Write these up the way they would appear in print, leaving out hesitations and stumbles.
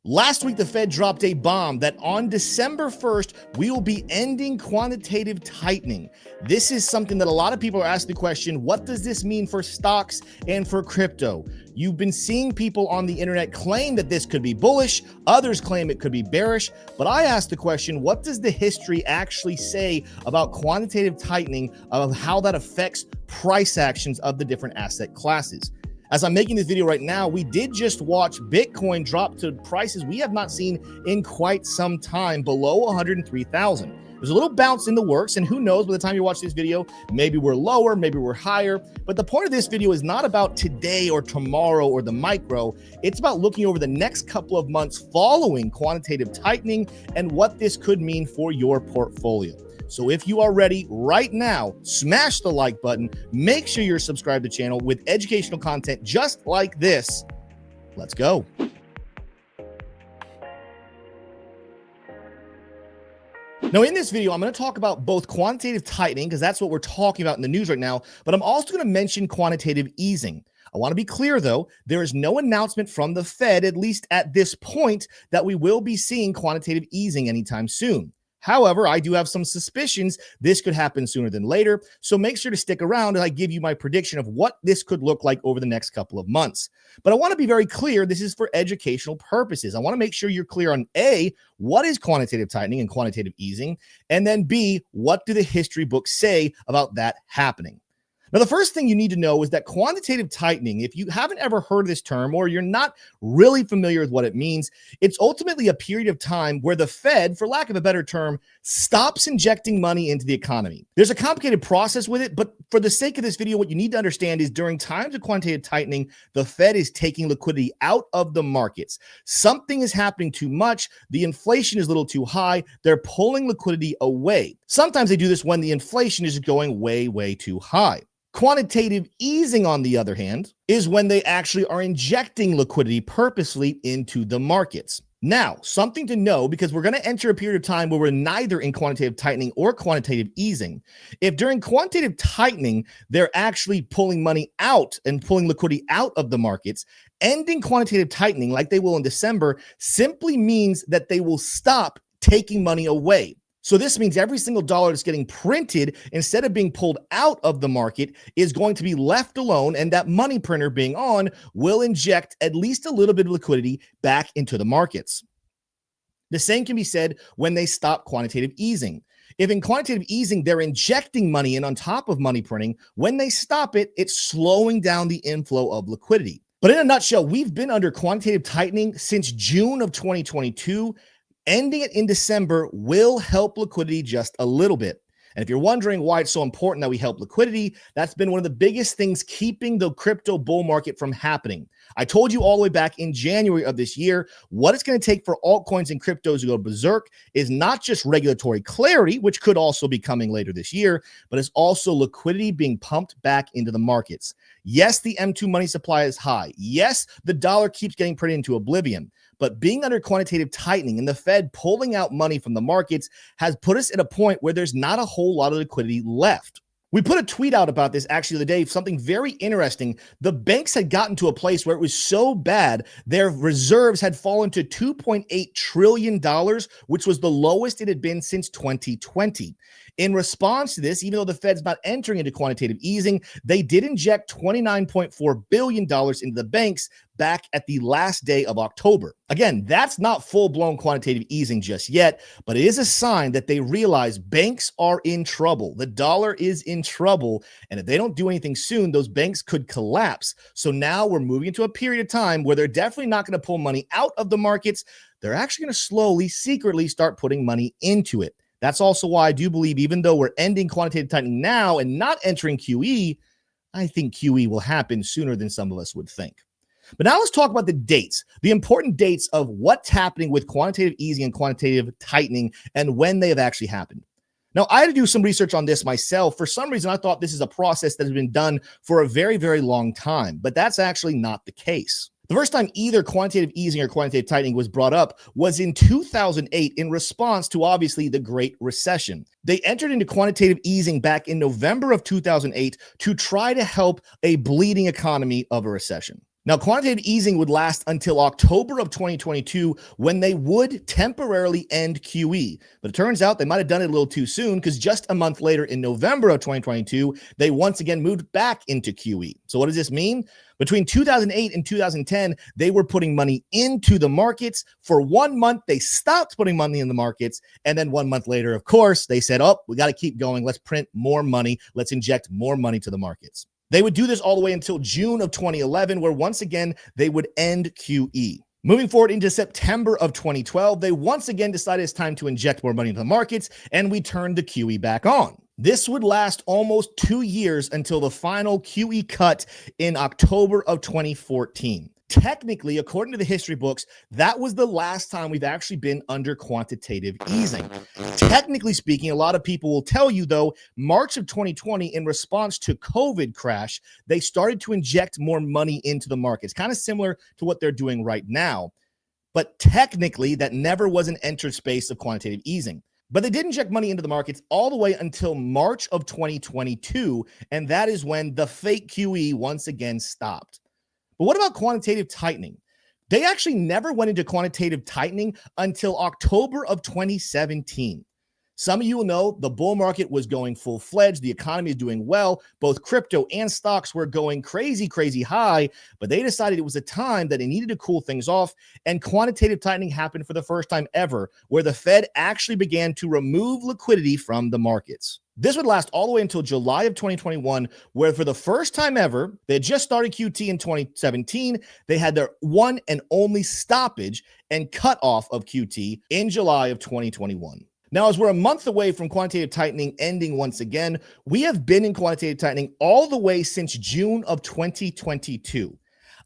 Last week, the Fed dropped a bomb that on December 1st, we will be ending quantitative tightening. This is something that a lot of people are asking the question, what does this mean for stocks and for crypto? You've been seeing people on the internet claim that this could be bullish, others claim it could be bearish, but I asked the question, what does the history actually say about quantitative tightening, of how that affects price actions of the different asset classes? As I'm making this video right now, we did just watch Bitcoin drop to prices we have not seen in quite some time, below 103,000. There's a little bounce in the works, and who knows, by the time you watch this video, maybe we're lower, maybe we're higher. But the point of this video is not about today or tomorrow or the micro. It's about looking over the next couple of months following quantitative tightening and what this could mean for your portfolio. So if you are ready right now, smash the like button. Make sure you're subscribed to the channel with educational content just like this. Let's go. Now, in this video, I'm going to talk about both quantitative tightening, because that's what we're talking about in the news right now, but I'm also going to mention quantitative easing. I want to be clear, though, there is no announcement from the Fed, at least at this point, that we will be seeing quantitative easing anytime soon. However, I do have some suspicions this could happen sooner than later, so make sure to stick around as I give you my prediction of what this could look like over the next couple of months. But I want to be very clear, this is for educational purposes. I want to make sure you're clear on A, what is quantitative tightening and quantitative easing, and then B, what do the history books say about that happening? Now, the first thing you need to know is that quantitative tightening, if you haven't ever heard this term or you're not really familiar with what it means, it's ultimately a period of time where the Fed, for lack of a better term, stops injecting money into the economy. There's a complicated process with it, but for the sake of this video, what you need to understand is during times of quantitative tightening, the Fed is taking liquidity out of the markets. Something is happening too much. The inflation is a little too high. They're pulling liquidity away. Sometimes they do this when the inflation is going way, way too high. Quantitative easing, on the other hand, is when they actually are injecting liquidity purposely into the markets. Now, something to know, because we're going to enter a period of time where we're neither in quantitative tightening or quantitative easing. If during quantitative tightening, they're actually pulling money out and pulling liquidity out of the markets, ending quantitative tightening like they will in December simply means that they will stop taking money away. So this means every single dollar that's getting printed, instead of being pulled out of the market, is going to be left alone, and that money printer being on will inject at least a little bit of liquidity back into the markets. The same can be said when they stop quantitative easing. If in quantitative easing, they're injecting money in on top of money printing, when they stop it, it's slowing down the inflow of liquidity. But in a nutshell, we've been under quantitative tightening since June of 2022. Ending it in December will help liquidity just a little bit. And if you're wondering why it's so important that we help liquidity, that's been one of the biggest things keeping the crypto bull market from happening. I told you all the way back in January of this year, what it's going to take for altcoins and cryptos to go berserk is not just regulatory clarity, which could also be coming later this year, but it's also liquidity being pumped back into the markets. Yes, the M2 money supply is high. Yes, the dollar keeps getting printed into oblivion. But being under quantitative tightening and the Fed pulling out money from the markets has put us at a point where there's not a whole lot of liquidity left. We put a tweet out about this actually the other day, something very interesting. The banks had gotten to a place where it was so bad, their reserves had fallen to $2.8 trillion, which was the lowest it had been since 2020. In response to this, even though the Fed's not entering into quantitative easing, they did inject $29.4 billion into the banks back at the last day of October. Again, that's not full-blown quantitative easing just yet, but it is a sign that they realize banks are in trouble. The dollar is in trouble, and if they don't do anything soon, those banks could collapse. So now we're moving into a period of time where they're definitely not going to pull money out of the markets. They're actually going to slowly, secretly start putting money into it. That's also why I do believe, even though we're ending quantitative tightening now and not entering QE, I think QE will happen sooner than some of us would think. But now let's talk about the dates, the important dates of what's happening with quantitative easing and quantitative tightening and when they have actually happened. Now, I had to do some research on this myself. For some reason, I thought this is a process that has been done for a very, very long time, but that's actually not the case. The first time either quantitative easing or quantitative tightening was brought up was in 2008 in response to, obviously, the Great Recession. They entered into quantitative easing back in November of 2008 to try to help a bleeding economy of a recession. Now, quantitative easing would last until October of 2022 when they would temporarily end QE. But it turns out they might have done it a little too soon because just a month later in November of 2022, they once again moved back into QE. So what does this mean? Between 2008 and 2010, they were putting money into the markets. For 1 month, they stopped putting money in the markets. And then 1 month later, of course, they said, oh, we got to keep going. Let's print more money. Let's inject more money to the markets. They would do this all the way until June of 2011, where once again, they would end QE. Moving forward into September of 2012, they once again decided it's time to inject more money into the markets, and we turned the QE back on. This would last almost 2 years until the final QE cut in October of 2014. Technically, according to the history books, that was the last time we've actually been under quantitative easing. Technically speaking, a lot of people will tell you, though, March of 2020, in response to COVID crash, they started to inject more money into the markets, kind of similar to what they're doing right now. But technically, that never was an entered space of quantitative easing. But they did inject money into the markets all the way until March of 2022, and that is when the fake QE once again stopped. But what about quantitative tightening? They actually never went into quantitative tightening until October of 2017. Some of you will know the bull market was going full-fledged. The economy is doing well. Both crypto and stocks were going crazy, crazy high, but they decided it was a time that they needed to cool things off, and quantitative tightening happened for the first time ever, where the Fed actually began to remove liquidity from the markets. This would last all the way until July of 2021, where for the first time ever, they had just started QT in 2017. They had their one and only stoppage and cutoff of QT in July of 2021. Now, as we're a month away from quantitative tightening ending once again, we have been in quantitative tightening all the way since June of 2022.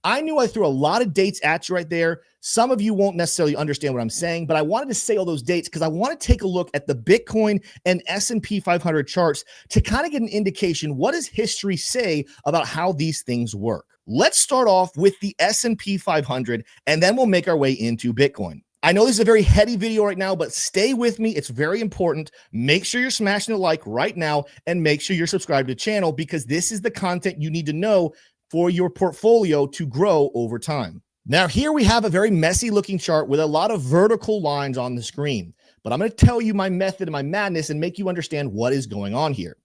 I knew I threw a lot of dates at you right there. Some of you won't necessarily understand what I'm saying, but I wanted to say all those dates because I want to take a look at the Bitcoin and S&P 500 charts to kind of get an indication, what does history say about how these things work? Let's start off with the S&P 500, and then we'll make our way into Bitcoin. I know this is a very heady video right now, but stay with me. It's very important. Make sure you're smashing a like right now and make sure you're subscribed to the channel because this is the content you need to know for your portfolio to grow over time. Now, here we have a very messy looking chart with a lot of vertical lines on the screen, but I'm going to tell you my method and my madness and make you understand what is going on here.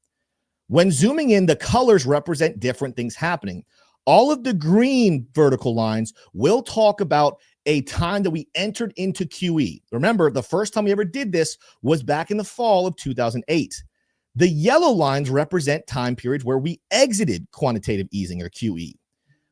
When zooming in, the colors represent different things happening. All of the green vertical lines will talk about a time that we entered into QE. Remember, the first time we ever did this was back in the fall of 2008. The yellow lines represent time periods where we exited quantitative easing or QE.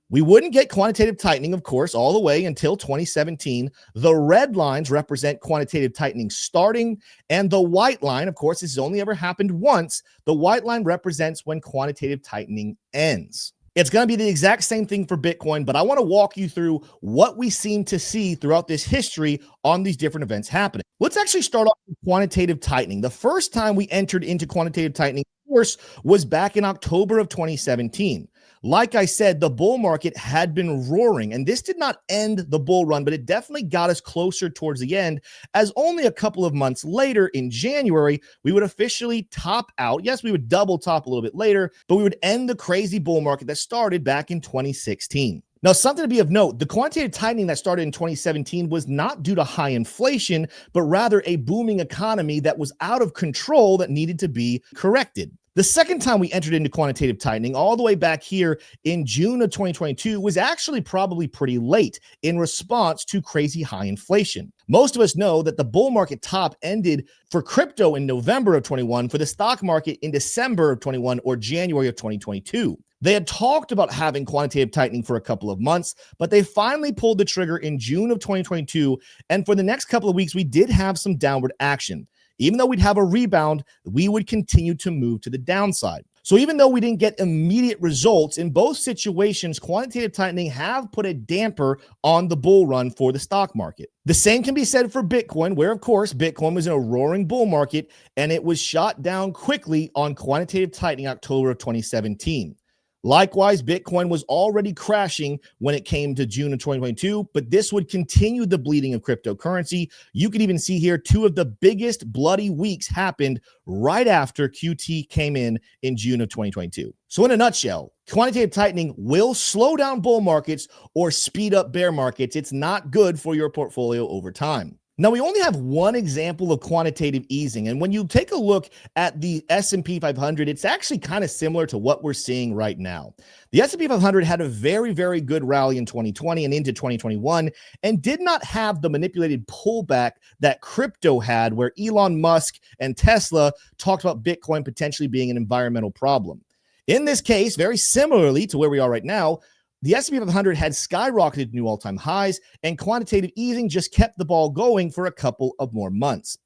We wouldn't get quantitative tightening, of course, all the way until 2017. The red lines represent quantitative tightening starting, and the white line, of course, this has only ever happened once. The white line represents when quantitative tightening ends. It's going to be the exact same thing for Bitcoin, but I want to walk you through what we seem to see throughout this history on these different events happening. Let's actually start off with quantitative tightening. The first time we entered into quantitative tightening, of course, was back in October of 2017. Like I said, the bull market had been roaring, and this did not end the bull run, but it definitely got us closer towards the end, as only a couple of months later in January, we would officially top out. Yes, we would double top a little bit later, but we would end the crazy bull market that started back in 2016. Now, something to be of note, the quantitative tightening that started in 2017 was not due to high inflation, but rather a booming economy that was out of control that needed to be corrected. The second time we entered into quantitative tightening, all the way back here in June of 2022, was actually probably pretty late in response to crazy high inflation. Most of us know that the bull market top ended for crypto in November of 21, for the stock market in December of 21 or January of 2022. They had talked about having quantitative tightening for a couple of months, but they finally pulled the trigger in June of 2022. And for the next couple of weeks, we did have some downward action. Even though we'd have a rebound, we would continue to move to the downside. So even though we didn't get immediate results, in both situations, quantitative tightening have put a damper on the bull run for the stock market. The same can be said for Bitcoin, where, of course, Bitcoin was in a roaring bull market, and it was shot down quickly on quantitative tightening October of 2017. Likewise, Bitcoin was already crashing when it came to June of 2022, but this would continue the bleeding of cryptocurrency. You can even see here two of the biggest bloody weeks happened right after QT came in June of 2022. So in a nutshell, Quantitative tightening will slow down bull markets or speed up bear markets. It's not good for your portfolio over time. Now, we only have one example of quantitative easing, and when you take a look at the S&P 500, it's actually kind of similar to what we're seeing right now. The S&P 500 had a very, very good rally in 2020 and into 2021 and did not have the manipulated pullback that crypto had, where Elon Musk and Tesla talked about Bitcoin potentially being an environmental problem. In this case, very similarly to where we are right now, the S&P 500 had skyrocketed to new all-time highs, and quantitative easing just kept the ball going for a couple of more months.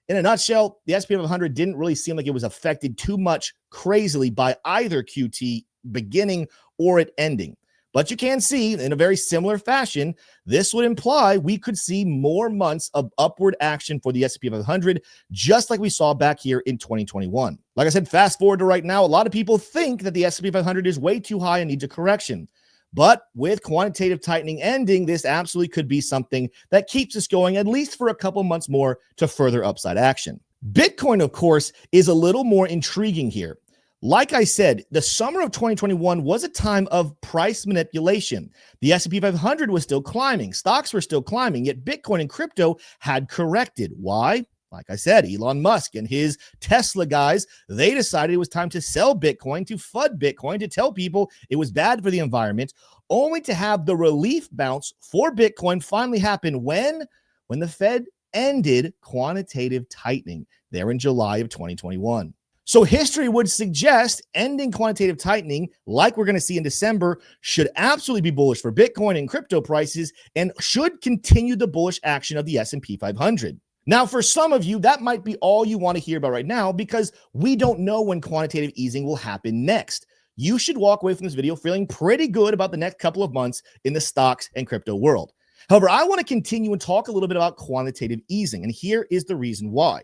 In a nutshell, the S&P 500 didn't really seem like it was affected too much crazily by either QT beginning or it ending. But you can see, in a very similar fashion, this would imply we could see more months of upward action for the S&P 500, just like we saw back here in 2021. Like I said, fast forward to right now, a lot of people think that the S&P 500 is way too high and needs a correction. But with quantitative tightening ending, this absolutely could be something that keeps us going at least for a couple months more to further upside action. Bitcoin, of course, is a little more intriguing here. Like I said, the summer of 2021 was a time of price manipulation. The S&P 500 was still climbing. Stocks were still climbing, yet Bitcoin and crypto had corrected. Why? Like I said, Elon Musk and his Tesla guys, they decided it was time to sell Bitcoin, to FUD Bitcoin, to tell people it was bad for the environment, only to have the relief bounce for Bitcoin finally happen when the Fed ended quantitative tightening there in July of 2021. So history would suggest ending quantitative tightening, like we're going to see in December, should absolutely be bullish for Bitcoin and crypto prices and should continue the bullish action of the S&P 500. Now, for some of you, that might be all you want to hear about right now because we don't know when quantitative easing will happen next. You should walk away from this video feeling pretty good about the next couple of months in the stocks and crypto world. However, I want to continue and talk a little bit about quantitative easing, and here is the reason why.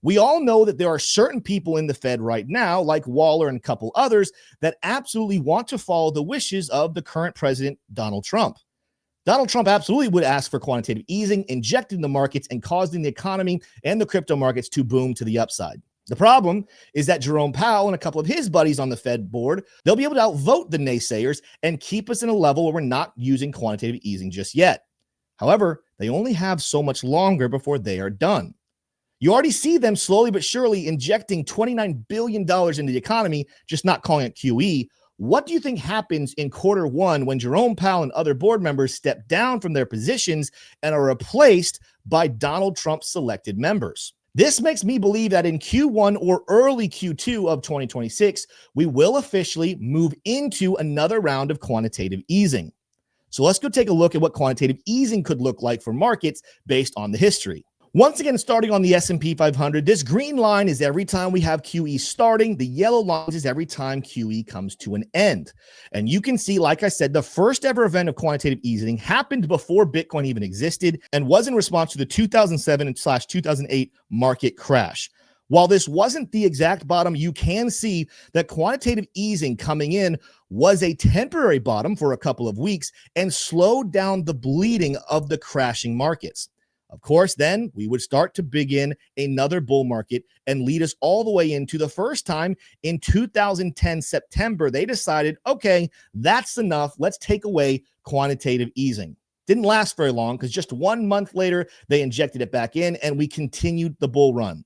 We all know that there are certain people in the Fed right now, like Waller and a couple others, that absolutely want to follow the wishes of the current president, Donald Trump. Donald Trump absolutely would ask for quantitative easing, injecting the markets and causing the economy and the crypto markets to boom to the upside. The problem is that Jerome Powell and a couple of his buddies on the Fed board, they'll be able to outvote the naysayers and keep us in a level where we're not using quantitative easing just yet. However, they only have so much longer before they are done. You already see them slowly but surely injecting $29 billion into the economy, just not calling it QE. What do you think happens in Q1 when Jerome Powell and other board members step down from their positions and are replaced by Donald Trump selected members? This makes me believe that in Q1 or early Q2 of 2026, we will officially move into another round of quantitative easing. So let's go take a look at what quantitative easing could look like for markets based on the history. Once again, starting on the S&P 500, this green line is every time we have QE starting. The yellow line is every time QE comes to an end. And you can see, like I said, the first ever event of quantitative easing happened before Bitcoin even existed and was in response to the 2007/2008 market crash. While this wasn't the exact bottom, you can see that quantitative easing coming in was a temporary bottom for a couple of weeks and slowed down the bleeding of the crashing markets. Of course, then we would start to begin another bull market and lead us all the way into the first time in 2010 September. They decided, okay, that's enough. Let's take away quantitative easing. Didn't last very long because just 1 month later, they injected it back in and we continued the bull run.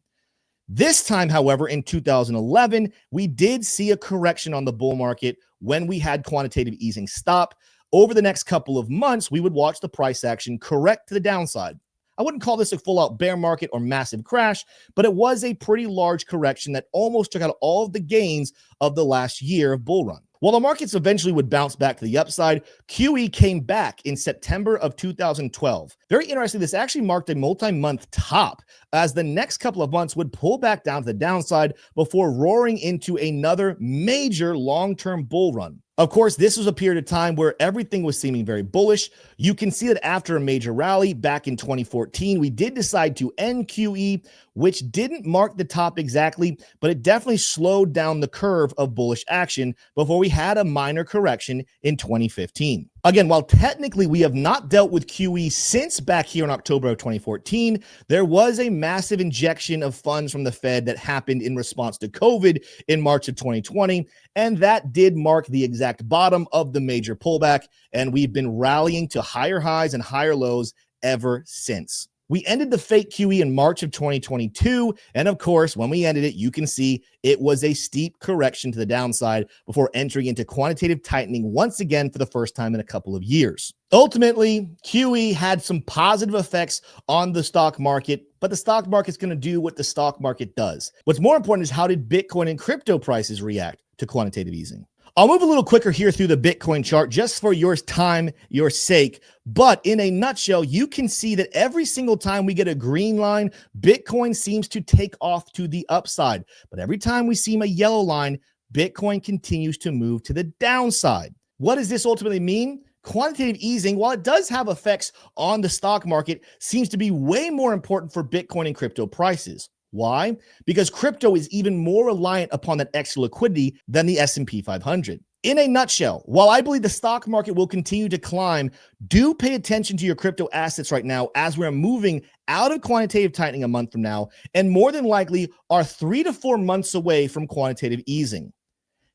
This time, however, in 2011, we did see a correction on the bull market when we had quantitative easing stop. Over the next couple of months, we would watch the price action correct to the downside. I wouldn't call this a full-out bear market or massive crash, but it was a pretty large correction that almost took out all of the gains of the last year of bull run. While the markets eventually would bounce back to the upside, QE came back in September of 2012. Very interesting, this actually marked a multi-month top as the next couple of months would pull back down to the downside before roaring into another major long-term bull run. Of course, this was a period of time where everything was seeming very bullish. You can see that after a major rally back in 2014, we did decide to end QE, which didn't mark the top exactly, but it definitely slowed down the curve of bullish action before we had a minor correction in 2015. Again, while technically we have not dealt with QE since back here in October of 2014, there was a massive injection of funds from the Fed that happened in response to COVID in March of 2020, and that did mark the exact bottom of the major pullback, and we've been rallying to higher highs and higher lows ever since. We ended the fake QE in March of 2022, and of course, when we ended it, you can see it was a steep correction to the downside before entering into quantitative tightening once again for the first time in a couple of years. Ultimately, QE had some positive effects on the stock market, but the stock market's going to do what the stock market does. What's more important is how did Bitcoin and crypto prices react to quantitative easing? I'll move a little quicker here through the Bitcoin chart just for your time, your sake. But in a nutshell, you can see that every single time we get a green line, Bitcoin seems to take off to the upside. But every time we see a yellow line, Bitcoin continues to move to the downside. What does this ultimately mean? Quantitative easing, while it does have effects on the stock market, seems to be way more important for Bitcoin and crypto prices. Why? Because crypto is even more reliant upon that extra liquidity than the S&P 500. In a nutshell, while I believe the stock market will continue to climb, do pay attention to your crypto assets right now as we're moving out of quantitative tightening a month from now, and more than likely are 3 to 4 months away from quantitative easing.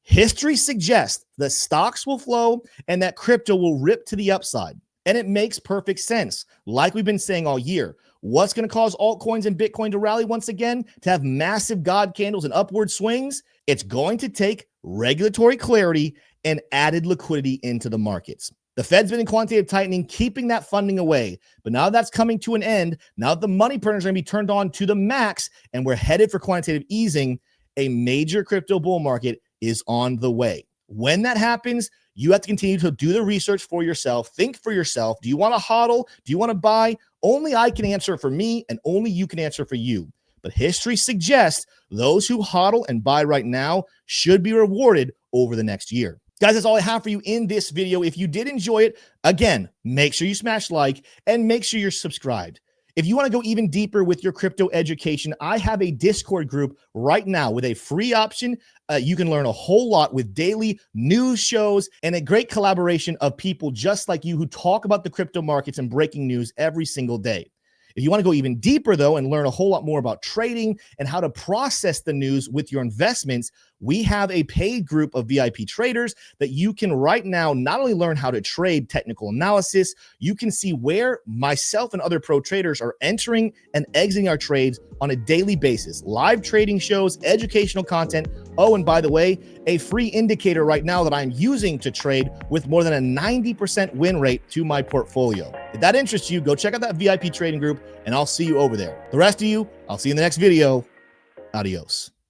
History suggests that stocks will flow and that crypto will rip to the upside. And it makes perfect sense. Like we've been saying all year, what's going to cause altcoins and Bitcoin to rally once again, to have massive God candles and upward swings? It's going to take regulatory clarity and added liquidity into the markets. The Fed's been in quantitative tightening, keeping that funding away. But now that's coming to an end. Now that the money printers are going to be turned on to the max and we're headed for quantitative easing, a major crypto bull market is on the way. When that happens, you have to continue to do the research for yourself. Think for yourself. Do you want to hodl? Do you want to buy? Only I can answer for me, and only you can answer for you. But history suggests those who hodl and buy right now should be rewarded over the next year. Guys, that's all I have for you in this video. If you did enjoy it, again, make sure you smash like and make sure you're subscribed. If you want to go even deeper with your crypto education, I have a Discord group right now with a free option. You can learn a whole lot with daily news shows and a great collaboration of people just like you who talk about the crypto markets and breaking news every single day. If you want to go even deeper, though, and learn a whole lot more about trading and how to process the news with your investments, we have a paid group of VIP traders that you can right now not only learn how to trade technical analysis, you can see where myself and other pro traders are entering and exiting our trades on a daily basis. Live trading shows, educational content. Oh, and by the way, a free indicator right now that I'm using to trade with more than a 90% win rate to my portfolio. If that interests you, go check out that VIP trading group and I'll see you over there. The rest of you, I'll see you in the next video. Adios.